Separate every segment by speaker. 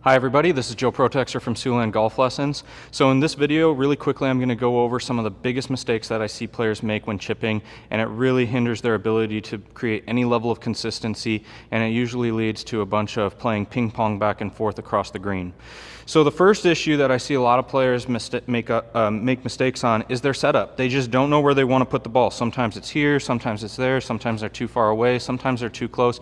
Speaker 1: Hi everybody, this is Joe Protexter from Siouxland Golf Lessons. So in this video, really quickly, I'm going to go over some of the biggest mistakes that I see players make when chipping, and it really hinders their ability to create any level of consistency, and it usually leads to a bunch of playing ping pong back and forth across the green. So the first issue that I see a lot of players make mistakes on is their setup. They just don't know where they want to put the ball. Sometimes it's here, sometimes it's there, sometimes they're too far away, sometimes they're too close.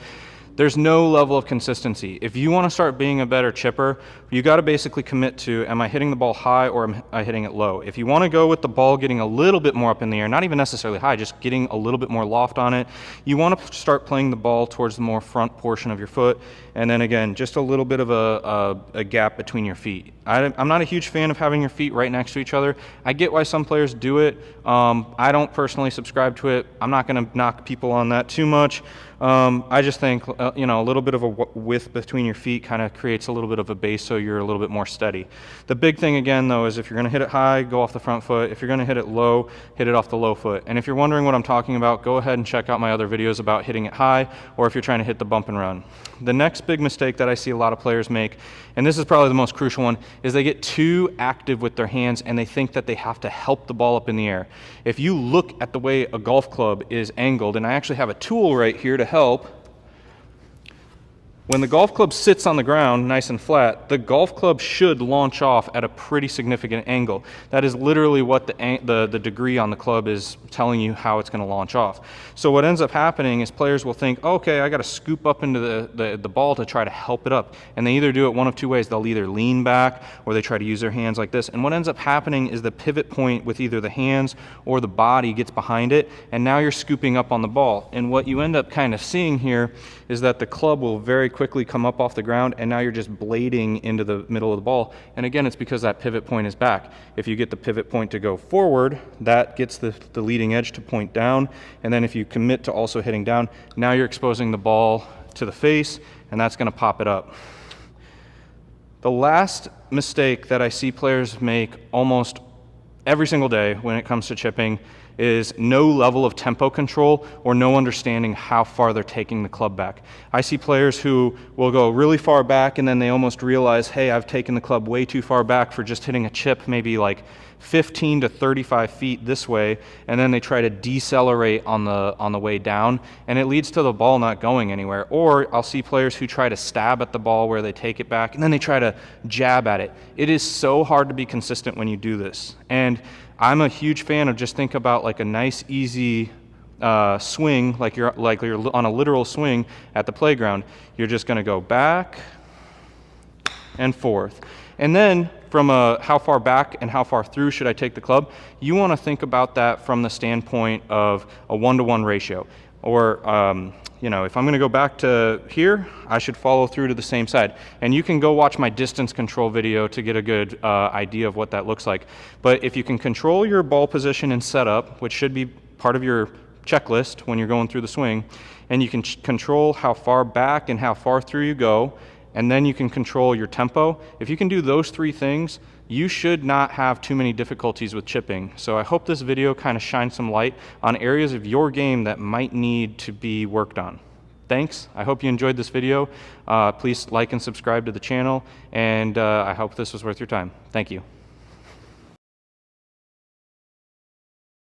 Speaker 1: There's no level of consistency. If you want to start being a better chipper, you got to basically commit to, am I hitting the ball high or am I hitting it low? If you want to go with the ball getting a little bit more up in the air, not even necessarily high, just getting a little bit more loft on it, you want to start playing the ball towards the more front portion of your foot, and then again, just a little bit of a gap between your feet. I'm not a huge fan of having your feet right next to each other. I get why some players do it. I don't personally subscribe to it. I'm not going to knock people on that too much. I just think a little bit of a width between your feet kind of creates a little bit of a base so you're a little bit more steady. The big thing again though is if you're going to hit it high, go off the front foot. If you're going to hit it low, hit it off the low foot. And if you're wondering what I'm talking about, go ahead and check out my other videos about hitting it high, or if you're trying to hit the bump and run. The next big mistake that I see a lot of players make, and this is probably the most crucial one, is they get too active with their hands and they think that they have to help the ball up in the air. If you look at the way a golf club is angled, and I actually have a tool right here to help. When the golf club sits on the ground nice and flat, the golf club should launch off at a pretty significant angle. That is literally what the degree on the club is telling you how it's going to launch off. So what ends up happening is players will think, okay, I got to scoop up into the ball to try to help it up. And they either do it one of two ways. They'll either lean back or they try to use their hands like this. And what ends up happening is the pivot point with either the hands or the body gets behind it, and now you're scooping up on the ball. And what you end up kind of seeing here is that the club will very quickly come up off the ground, and now you're just blading into the middle of the ball. And again, it's because that pivot point is back. If you get the pivot point to go forward, that gets the leading edge to point down, and then if you commit to also hitting down, now you're exposing the ball to the face, and that's going to pop it up. The last mistake that I see players make almost every single day when it comes to chipping is no level of tempo control or no understanding how far they're taking the club back. I see players who will go really far back and then they almost realize, hey, I've taken the club way too far back for just hitting a chip maybe like 15 to 35 feet this way, and then they try to decelerate on the way down, and it leads to the ball not going anywhere. Or I'll see players who try to stab at the ball where they take it back and then they try to jab at it. It is so hard to be consistent when you do this. And I'm a huge fan of just think about like a nice easy swing, like you're on a literal swing at the playground. You're just going to go back and forth. And then from how far back and how far through should I take the club, you want to think about that from the standpoint of a 1-to-1 ratio. Or if I'm going to go back to here, I should follow through to the same side. And you can go watch my distance control video to get a good idea of what that looks like. But if you can control your ball position and setup, which should be part of your checklist when you're going through the swing, and you can control how far back and how far through you go, and then you can control your tempo. If you can do those three things, you should not have too many difficulties with chipping. So I hope this video kind of shines some light on areas of your game that might need to be worked on. Thanks. I hope you enjoyed this video. Please like and subscribe to the channel, and I hope this was worth your time. Thank you.